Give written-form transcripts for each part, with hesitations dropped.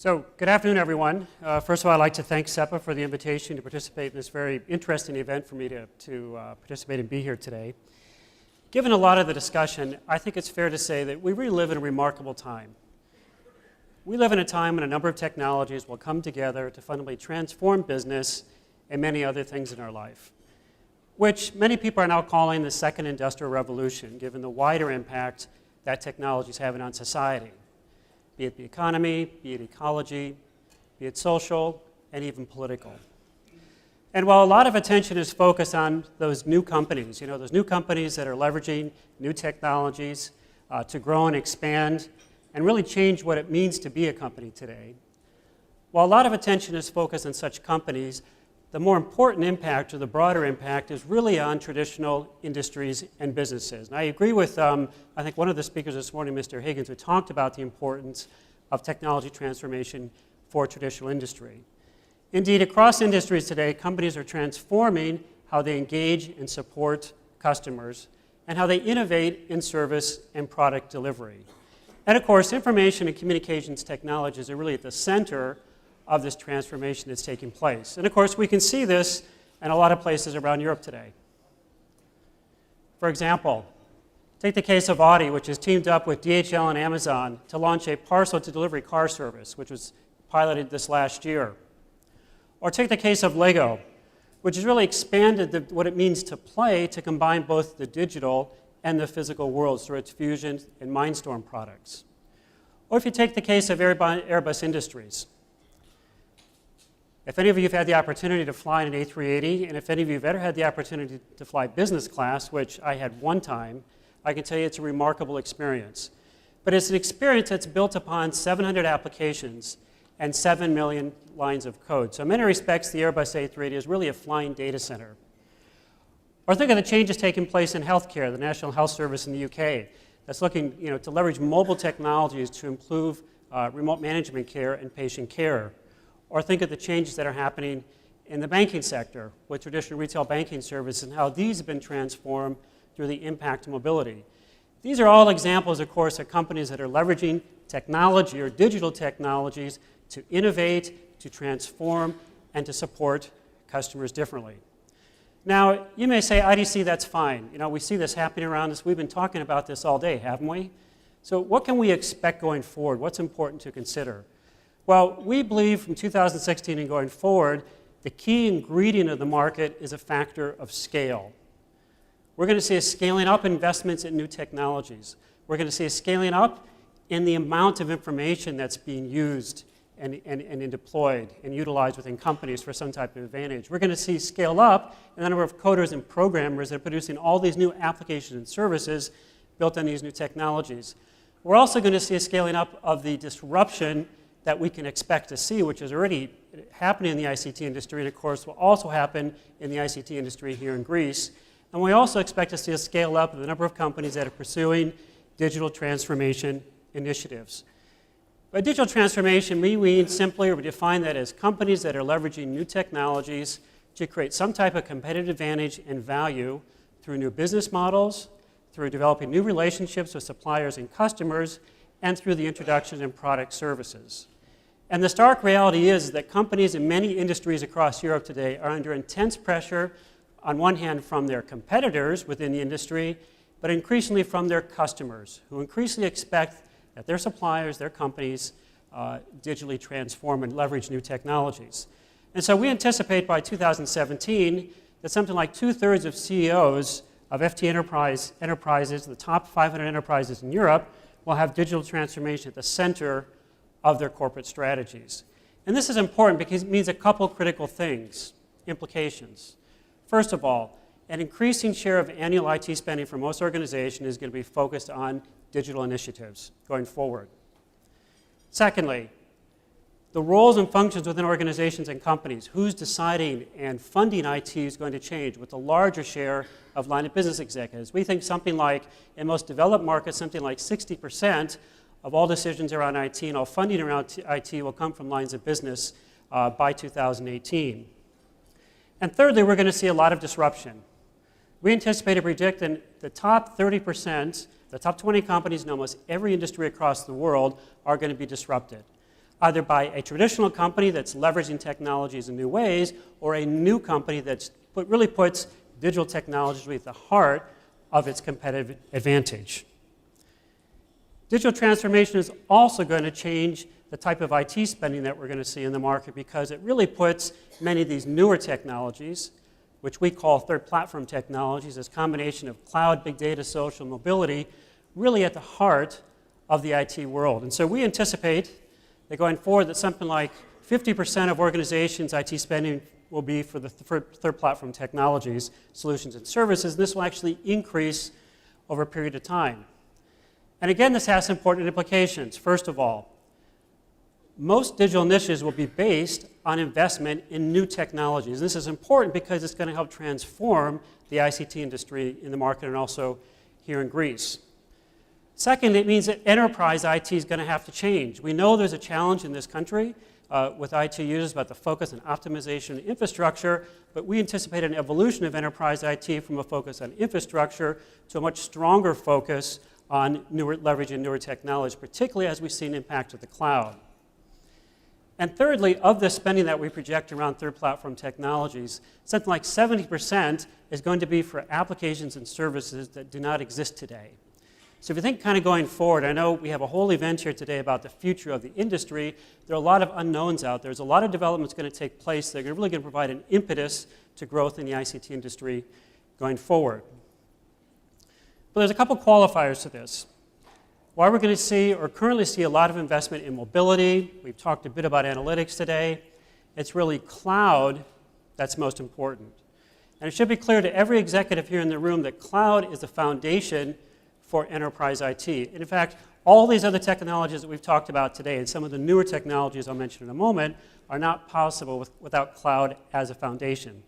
So, good afternoon, everyone. First of all, I'd like to thank CEPA for the invitation to participate in this very interesting event for me to participate and be here today. Given a lot of the discussion, I think it's fair to say that we really live in a remarkable time. We live in a time when a number of technologies will come together to fundamentally transform business and many other things in our life, which many people are now calling the second industrial revolution, given the wider impact that technology is having on society, be it the economy, be it ecology, be it social, and even political. And while a lot of attention is focused on those new companies, those new companies that are leveraging new technologies to grow and expand and really change what it means to be a company today, while a lot of attention is focused on such companies, the more important impact, or the broader impact, is really on traditional industries and businesses. And I agree with, I think, one of the speakers this morning, Mr. Higgins, who talked about the importance of technology transformation for traditional industry. Indeed, across industries today, companies are transforming how they engage and support customers and how they innovate in service and product delivery. And of course, information and communications technologies are really at the center of this transformation that's taking place. And of course, we can see this in a lot of places around Europe today. For example, take the case of Audi, which has teamed up with DHL and Amazon to launch a parcel-to-delivery car service, which was piloted this last year. Or take the case of Lego, which has really expanded what it means to play to combine both the digital and the physical worlds through its Fusion and Mindstorm products. Or if you take the case of Airbus Industries. If any of you have had the opportunity to fly in an A380, and if any of you have ever had the opportunity to fly business class, which I had one time, I can tell you it's a remarkable experience. But it's an experience that's built upon 700 applications and 7 million lines of code. So in many respects, the Airbus A380 is really a flying data center. Or think of the changes taking place in healthcare, the National Health Service in the UK, that's looking to leverage mobile technologies to improve remote management care and patient care. Or think of the changes that are happening in the banking sector with traditional retail banking services and how these have been transformed through the impact of mobility. These are all examples, of course, of companies that are leveraging technology or digital technologies to innovate, to transform, and to support customers differently. Now, you may say, IDC, that's fine. We see this happening around us. We've been talking about this all day, haven't we? So what can we expect going forward? What's important to consider? Well, we believe from 2016 and going forward, the key ingredient of the market is a factor of scale. We're going to see a scaling up investments in new technologies. We're going to see a scaling up in the amount of information that's being used and deployed and utilized within companies for some type of advantage. We're going to see scale up in the number of coders and programmers that are producing all these new applications and services built on these new technologies. We're also going to see a scaling up of the disruption that we can expect to see, which is already happening in the ICT industry, and of course will also happen in the ICT industry here in Greece. And we also expect to see a scale up of the number of companies that are pursuing digital transformation initiatives. By digital transformation, we mean simply, or we define that as companies that are leveraging new technologies to create some type of competitive advantage and value through new business models, through developing new relationships with suppliers and customers, and through the introduction of product services. And the stark reality is that companies in many industries across Europe today are under intense pressure, on one hand from their competitors within the industry, but increasingly from their customers, who increasingly expect that their suppliers, their companies, digitally transform and leverage new technologies. And so we anticipate by 2017 that something like 2/3 of CEOs of FT enterprises, the top 500 enterprises in Europe, will have digital transformation at the center of their corporate strategies. And this is important because it means a couple critical things, implications. First of all, an increasing share of annual IT spending for most organizations is going to be focused on digital initiatives going forward. Secondly, the roles and functions within organizations and companies, who's deciding and funding IT is going to change with a larger share of line of business executives. We think something like, in most developed markets, something like 60% of all decisions around IT and all funding around IT will come from lines of business by 2018. And thirdly, we're going to see a lot of disruption. We anticipate to predict that the top 30%, the top 20 companies in almost every industry across the world are going to be disrupted. either by a traditional company that's leveraging technologies in new ways, or a new company that really puts digital technology at the heart of its competitive advantage. Digital transformation is also going to change the type of IT spending that we're going to see in the market, because it really puts many of these newer technologies, which we call third platform technologies, this combination of cloud, big data, social, mobility, really at the heart of the IT world. And so we anticipate that going forward that something like 50% of organizations' IT spending will be for the third platform technologies, solutions, and services. And this will actually increase over a period of time. And again, this has important implications. First of all, most digital initiatives will be based on investment in new technologies. This is important because it's going to help transform the ICT industry in the market and also here in Greece. Second, it means that enterprise IT is going to have to change. We know there's a challenge in this country with IT users about the focus on optimization and infrastructure, but we anticipate an evolution of enterprise IT from a focus on infrastructure to a much stronger focus on leveraging newer technologies, particularly as we see an impact of the cloud. And thirdly, of the spending that we project around third platform technologies, something like 70% is going to be for applications and services that do not exist today. So if you think kind of going forward, I know we have a whole event here today about the future of the industry. There are a lot of unknowns out there. There's a lot of developments going to take place that are really going to provide an impetus to growth in the ICT industry going forward. But there's a couple qualifiers to this. While we're going to see, or currently see, a lot of investment in mobility, we've talked a bit about analytics today, it's really cloud that's most important. And it should be clear to every executive here in the room that cloud is the foundation for enterprise IT. And in fact, all these other technologies that we've talked about today, and some of the newer technologies I'll mention in a moment, are not possible without cloud as a foundation.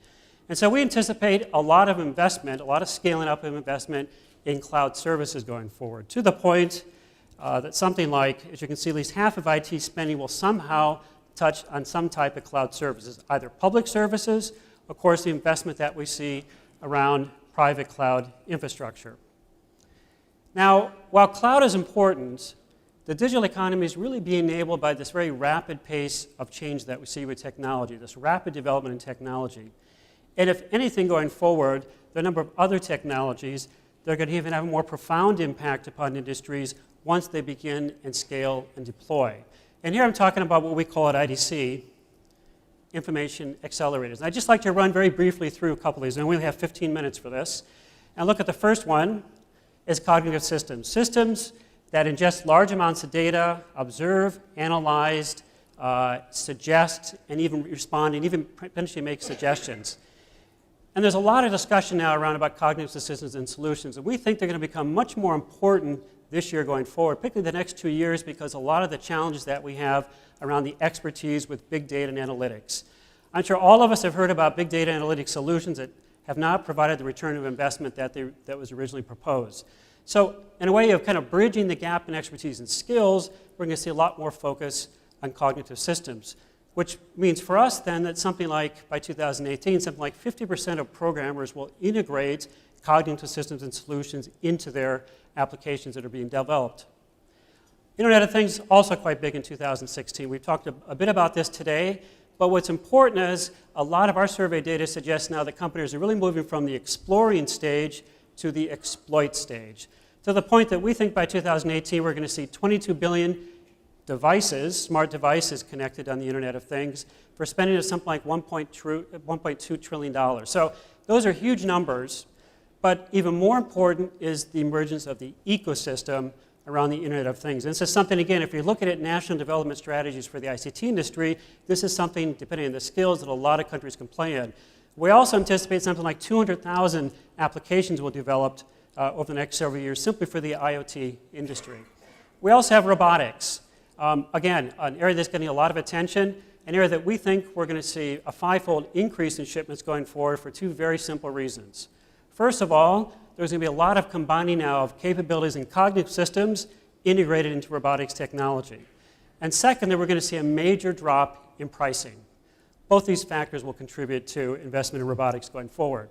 And so we anticipate a lot of investment, a lot of scaling up of investment in cloud services going forward, to the point that something like, as you can see, at least half of IT spending will somehow touch on some type of cloud services, either public services, of course, the investment that we see around private cloud infrastructure. Now, while cloud is important, the digital economy is really being enabled by this very rapid pace of change that we see with technology, this rapid development in technology. And if anything going forward, there are a number of other technologies that are going to even have a more profound impact upon industries once they begin and scale and deploy. And here I'm talking about what we call at IDC, information accelerators. And I'd just like to run very briefly through a couple of these. And we only have 15 minutes for this. And look at the first one is cognitive systems. Systems that ingest large amounts of data, observe, analyze, suggest, and even respond, and even potentially make suggestions. And there's a lot of discussion now around about cognitive systems and solutions. And we think they're going to become much more important this year going forward, particularly the next 2 years, because a lot of the challenges that we have around the expertise with big data and analytics. I'm sure all of us have heard about big data analytics solutions that have not provided the return of investment that was originally proposed. So in a way of kind of bridging the gap in expertise and skills, we're going to see a lot more focus on cognitive systems, which means for us then that something like, by 2018, something like 50% of programmers will integrate cognitive systems and solutions into their applications that are being developed. Internet of Things also quite big in 2016. We've talked a bit about this today, but what's important is a lot of our survey data suggests now that companies are really moving from the exploring stage to the exploit stage, to the point that we think by 2018 we're going to see 22 billion devices, smart devices connected on the Internet of Things for spending of something like $1.2 trillion. So those are huge numbers. But even more important is the emergence of the ecosystem around the Internet of Things. And this is something, again, if you're looking at national development strategies for the ICT industry, this is something, depending on the skills, that a lot of countries can play in. We also anticipate something like 200,000 applications will be developed over the next several years simply for the IoT industry. We also have robotics. Again, an area that's getting a lot of attention, an area that we think we're going to see a 5-fold increase in shipments going forward for 2 very simple reasons. First of all, there's going to be a lot of combining now of capabilities in cognitive systems integrated into robotics technology. And second, that we're going to see a major drop in pricing. Both these factors will contribute to investment in robotics going forward.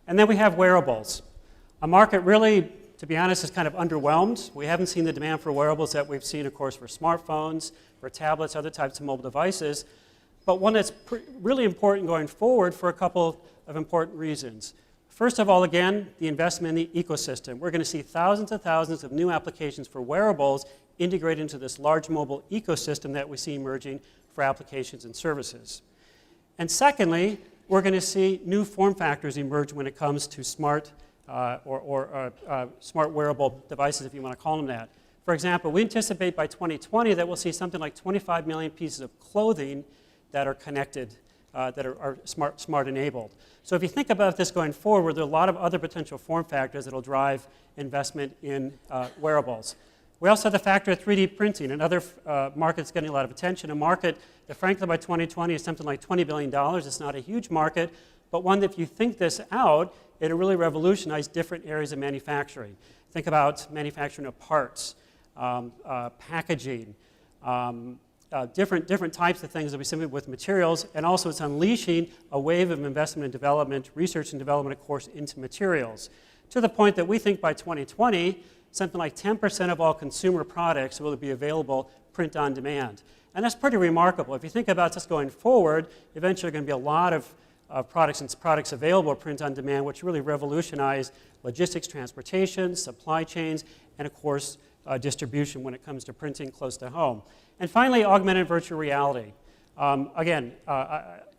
And then we have wearables. A market really, to be honest, is kind of underwhelmed. We haven't seen the demand for wearables that we've seen, of course, for smartphones, for tablets, other types of mobile devices, but one that's really important going forward for a couple of important reasons. First of all, again, the investment in the ecosystem. We're going to see thousands and thousands of new applications for wearables integrated into this large mobile ecosystem that we see emerging for applications and services. And secondly, we're going to see new form factors emerge when it comes to smart smart wearable devices, if you want to call them that. For example, we anticipate by 2020 that we'll see something like 25 million pieces of clothing that are connected, that are smart enabled. So if you think about this going forward, there are a lot of other potential form factors that will drive investment in wearables. We also have the factor of 3D printing, another market that's getting a lot of attention, a market that frankly by 2020 is something like $20 billion. It's not a huge market, but one that if you think this out, it'll really revolutionize different areas of manufacturing. Think about manufacturing of parts, packaging, different types of things that we simply with materials, and also it's unleashing a wave of investment and development, research and development, of course, into materials, to the point that we think by 2020, something like 10% of all consumer products will be available print on demand. And that's pretty remarkable. If you think about this going forward, eventually there are going to be a lot of products available print on demand, which really revolutionize logistics, transportation, supply chains, and of course, distribution when it comes to printing close to home. And finally, augmented virtual reality. Again,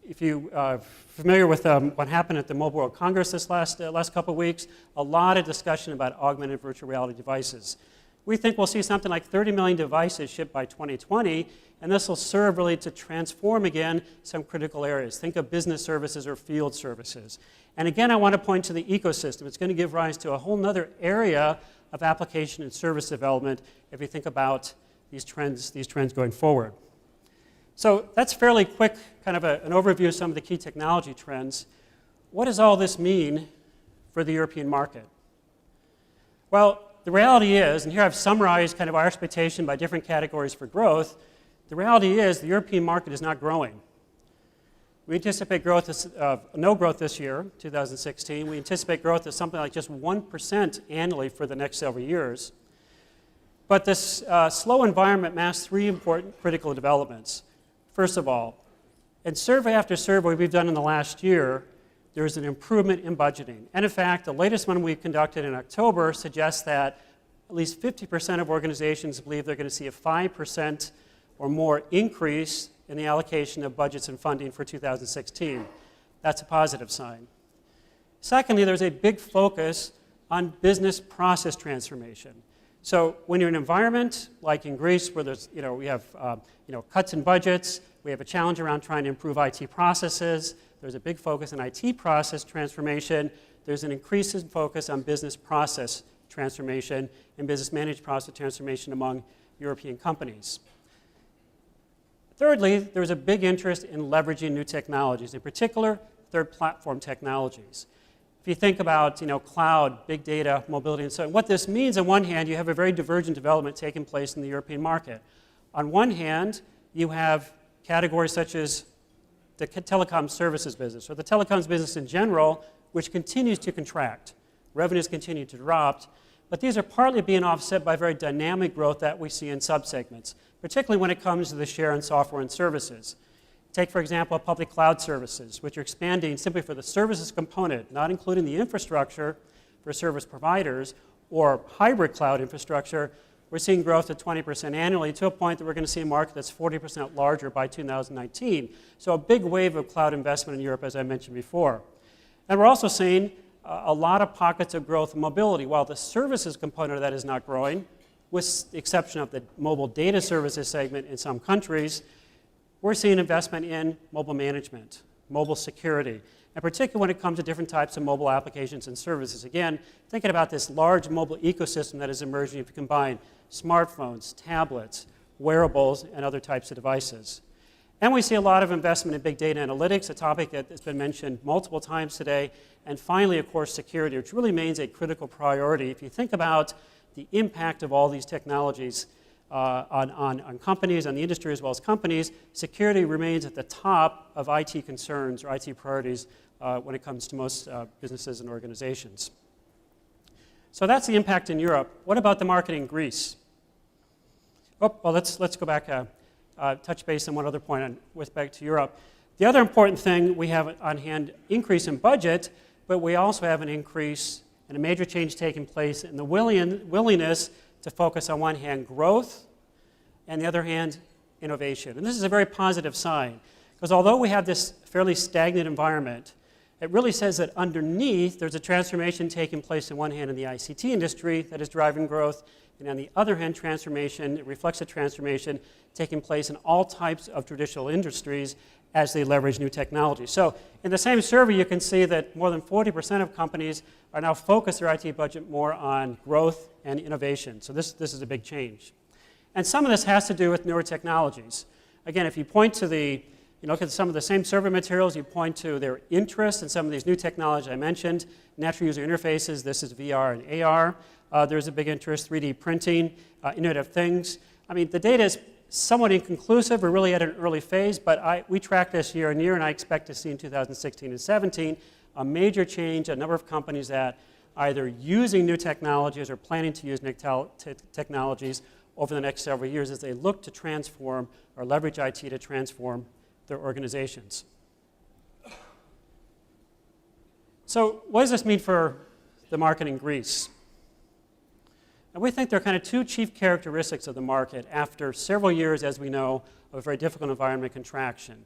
if you are familiar with what happened at the Mobile World Congress this last couple of weeks, a lot of discussion about augmented virtual reality devices. We think we'll see something like 30 million devices shipped by 2020, and this will serve really to transform again some critical areas. Think of business services or field services. And again, I want to point to the ecosystem. It's going to give rise to a whole other area of application and service development if you think about these trends going forward. So that's fairly quick, kind of an overview of some of the key technology trends. What does all this mean for the European market? Well, the reality is, and here I've summarized kind of our expectation by different categories for growth, the reality is the European market is not growing. We anticipate no growth this year, 2016. We anticipate growth of something like just 1% annually for the next several years. But this slow environment masks three important critical developments. First of all, in survey after survey we've done in the last year, there's an improvement in budgeting. And in fact, the latest one we conducted in October suggests that at least 50% of organizations believe they're going to see a 5% or more increase in the allocation of budgets and funding for 2016. That's a positive sign. Secondly, there's a big focus on business process transformation. So when you're in an environment like in Greece where there's, we have cuts in budgets, we have a challenge around trying to improve IT processes, there's a big focus on IT process transformation, there's an increasing focus on business process transformation and business managed process transformation among European companies. Thirdly, there's a big interest in leveraging new technologies, in particular, third platform technologies. If you think about cloud, big data, mobility, and so on, what this means, on one hand, you have a very divergent development taking place in the European market. On one hand, you have categories such as the telecom services business, or the telecoms business in general, which continues to contract. Revenues continue to drop, but these are partly being offset by very dynamic growth that we see in subsegments, particularly when it comes to the share in software and services. Take, for example, public cloud services, which are expanding simply for the services component, not including the infrastructure for service providers or hybrid cloud infrastructure. We're seeing growth of 20% annually to a point that we're going to see a market that's 40% larger by 2019. So a big wave of cloud investment in Europe, as I mentioned before. And we're also seeing a lot of pockets of growth in mobility. While the services component of that is not growing, with the exception of the mobile data services segment in some countries, we're seeing investment in mobile management, mobile security, and particularly when it comes to different types of mobile applications and services. Again, thinking about this large mobile ecosystem that is emerging if you combine smartphones, tablets, wearables, and other types of devices. And we see a lot of investment in big data analytics, a topic that has been mentioned multiple times today. And finally, of course, security, which really remains a critical priority. If you think about the impact of all these technologies on companies, on the industry as well as companies, security remains at the top of IT concerns or IT priorities when it comes to most businesses and organizations. So that's the impact in Europe. What about the market in Greece? Oh, well, let's go back touch base on one other point with back to Europe. The other important thing we have on hand, increase in budget, but we also have an increase and a major change taking place in the willingness to focus on one hand growth and the other hand innovation. And this is a very positive sign, because although we have this fairly stagnant environment, it really says that underneath there's a transformation taking place on one hand in the ICT industry that is driving growth, and on the other hand, it reflects a transformation taking place in all types of traditional industries as they leverage new technology. So in the same survey, you can see that more than 40% of companies are now focused their IT budget more on growth and innovation. So this is a big change. And some of this has to do with newer technologies. Again, if you point to look at some of the same survey materials, you point to their interest in some of these new technologies I mentioned, natural user interfaces, this is VR and AR. There's a big interest, 3D printing, Internet of Things. I mean, the data is somewhat inconclusive. We're really at an early phase, but we track this year on year, and I expect to see in 2016 and 17 a major change, a number of companies that are either using new technologies or planning to use new technologies over the next several years as they look to transform or leverage IT to transform their organizations. So what does this mean for the market in Greece? And we think there are kind of two chief characteristics of the market after several years, as we know, of a very difficult environment contraction.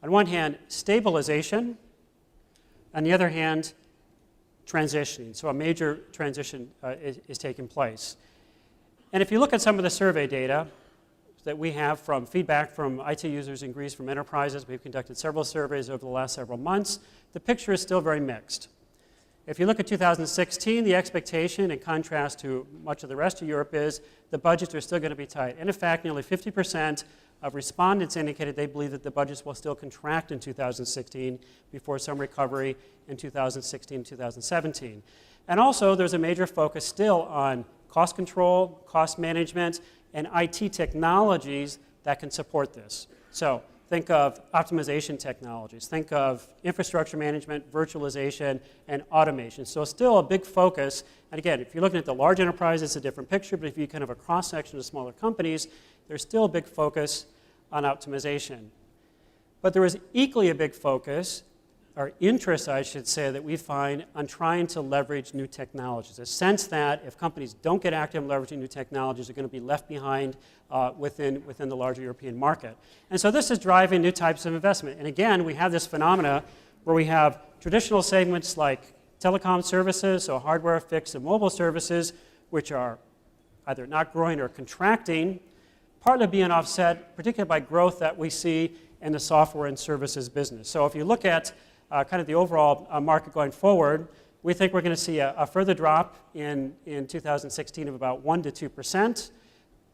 On one hand, stabilization. On the other hand, transitioning. So a major transition is taking place. And if you look at some of the survey data that we have from feedback from IT users in Greece, from enterprises, we've conducted several surveys over the last several months, the picture is still very mixed. If you look at 2016, the expectation, in contrast to much of the rest of Europe, is the budgets are still going to be tight. And in fact, nearly 50% of respondents indicated they believe that the budgets will still contract in 2016 before some recovery in 2016, 2017. And also, there's a major focus still on cost control, cost management, and IT technologies that can support this. So think of optimization technologies. Think of infrastructure management, virtualization, and automation. So still a big focus. And again, if you're looking at the large enterprises, it's a different picture. But if you kind of a cross-section of smaller companies, there's still a big focus on optimization. But there is equally a big focus, or interest, I should say, that we find on trying to leverage new technologies. A sense that if companies don't get active in leveraging new technologies, they're going to be left behind within the larger European market. And so this is driving new types of investment. And again, we have this phenomena where we have traditional segments like telecom services, so hardware, fixed, and mobile services, which are either not growing or contracting, partly being offset, particularly by growth that we see in the software and services business. So if you look at kind of the overall market going forward, we think we're going to see a further drop in 2016 of about 1% to 2%,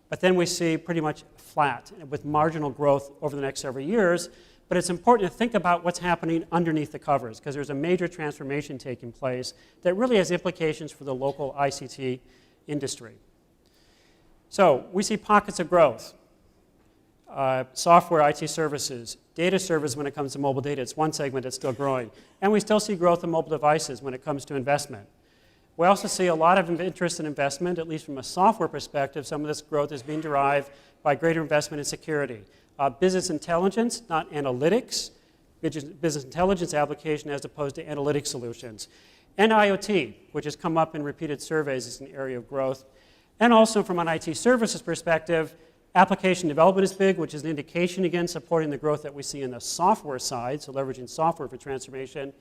but then we see pretty much flat with marginal growth over the next several years. But it's important to think about what's happening underneath the covers, because there's a major transformation taking place that really has implications for the local ICT industry. So we see pockets of growth. Software, IT services, data service when it comes to mobile data. It's one segment that's still growing. And we still see growth in mobile devices when it comes to investment. We also see a lot of interest in investment, at least from a software perspective. Some of this growth is being derived by greater investment in security. Business intelligence, not analytics, business intelligence application as opposed to analytic solutions. And IoT, which has come up in repeated surveys as an area of growth. And also from an IT services perspective, application development is big, which is an indication, again, supporting the growth that we see in the software side, so leveraging software for transformation.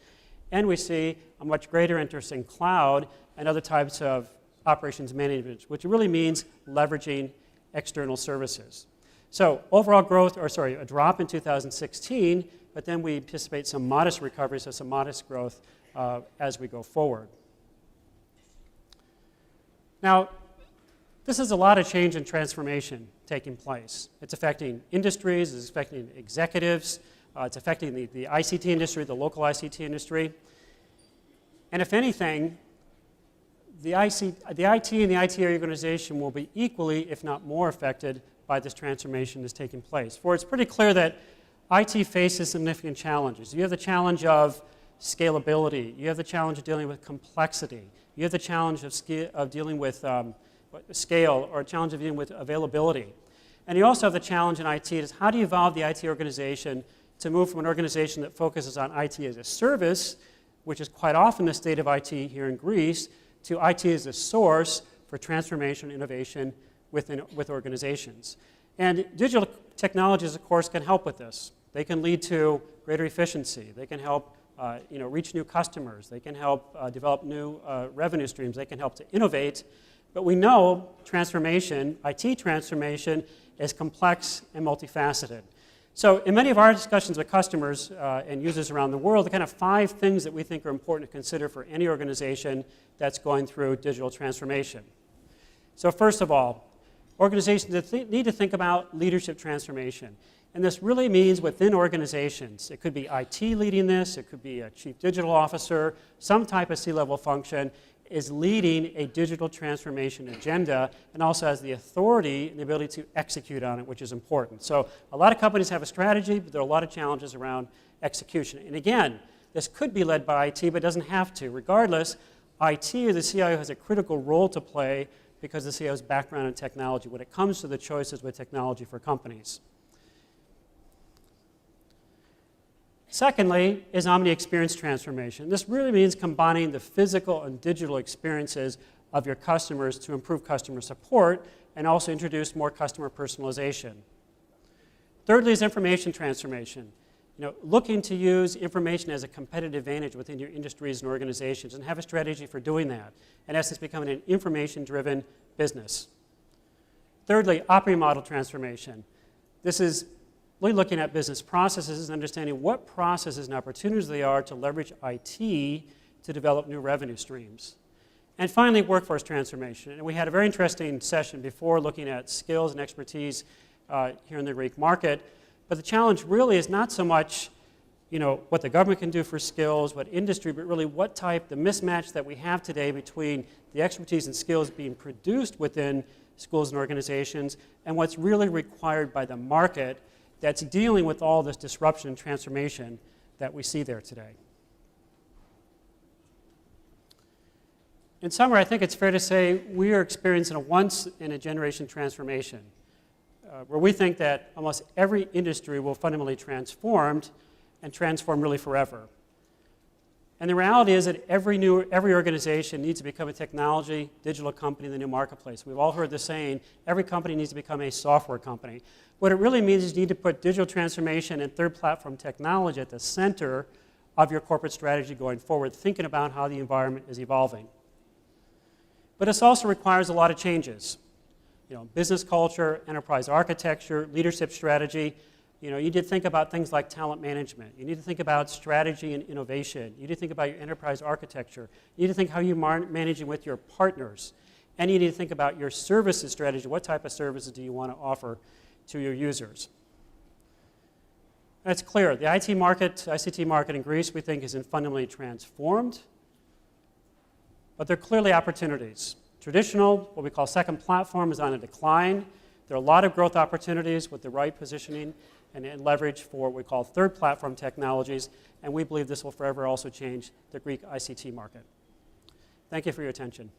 And we see a much greater interest in cloud and other types of operations management, which really means leveraging external services. So overall growth, a drop in 2016, but then we anticipate some modest recovery, so some modest growth as we go forward. Now, this is a lot of change and transformation taking place. It's affecting industries, it's affecting executives, it's affecting the ICT industry, the local ICT industry. And if anything, the IT and the IT organization will be equally, if not more, affected by this transformation that's taking place. For it's pretty clear that IT faces significant challenges. You have the challenge of scalability. You have the challenge of dealing with complexity. You have the challenge of dealing with scale, or a challenge of dealing with availability. And you also have the challenge in IT is how do you evolve the IT organization to move from an organization that focuses on IT as a service, which is quite often the state of IT here in Greece, to IT as a source for transformation and innovation with organizations. And digital technologies, of course, can help with this. They can lead to greater efficiency. They can help reach new customers. They can help develop new revenue streams. They can help to innovate. But we know transformation, IT transformation, is complex and multifaceted. So in many of our discussions with customers and users around the world, the kind of 5 things that we think are important to consider for any organization that's going through digital transformation. So first of all, organizations need to think about leadership transformation. And this really means within organizations. It could be IT leading this, it could be a chief digital officer, some type of C-level function is leading a digital transformation agenda and also has the authority and the ability to execute on it, which is important. So a lot of companies have a strategy, but there are a lot of challenges around execution. And again, this could be led by IT, but doesn't have to. Regardless, IT or the CIO has a critical role to play because of the CIO's background in technology when it comes to the choices with technology for companies. Secondly is Omni experience transformation. This really means combining the physical and digital experiences of your customers to improve customer support and also introduce more customer personalization. Thirdly is information transformation. Looking to use information as a competitive advantage within your industries and organizations and have a strategy for doing that. In essence, becoming an information-driven business. Thirdly, operating model transformation. This is really looking at business processes and understanding what processes and opportunities they are to leverage IT to develop new revenue streams. And finally, workforce transformation. And we had a very interesting session before looking at skills and expertise here in the Greek market. But the challenge really is not so much what the government can do for skills, what industry, but really what type, the mismatch that we have today between the expertise and skills being produced within schools and organizations and what's really required by the market that's dealing with all this disruption and transformation that we see there today. In summary, I think it's fair to say we are experiencing a once-in-a-generation transformation where we think that almost every industry will fundamentally transform and transform really forever. And the reality is that every organization needs to become a technology, digital company in the new marketplace. We've all heard the saying, every company needs to become a software company. What it really means is you need to put digital transformation and third platform technology at the center of your corporate strategy going forward, thinking about how the environment is evolving. But this also requires a lot of changes. Business culture, enterprise architecture, leadership strategy. You need to think about things like talent management. You need to think about strategy and innovation. You need to think about your enterprise architecture. You need to think how you're managing with your partners. And you need to think about your services strategy. What type of services do you want to offer to your users? And it's clear, the ICT market in Greece, we think, isn't fundamentally transformed. But there are clearly opportunities. Traditional, what we call second platform, is on a decline. There are a lot of growth opportunities with the right positioning and leverage for what we call third platform technologies, and we believe this will forever also change the Greek ICT market. Thank you for your attention.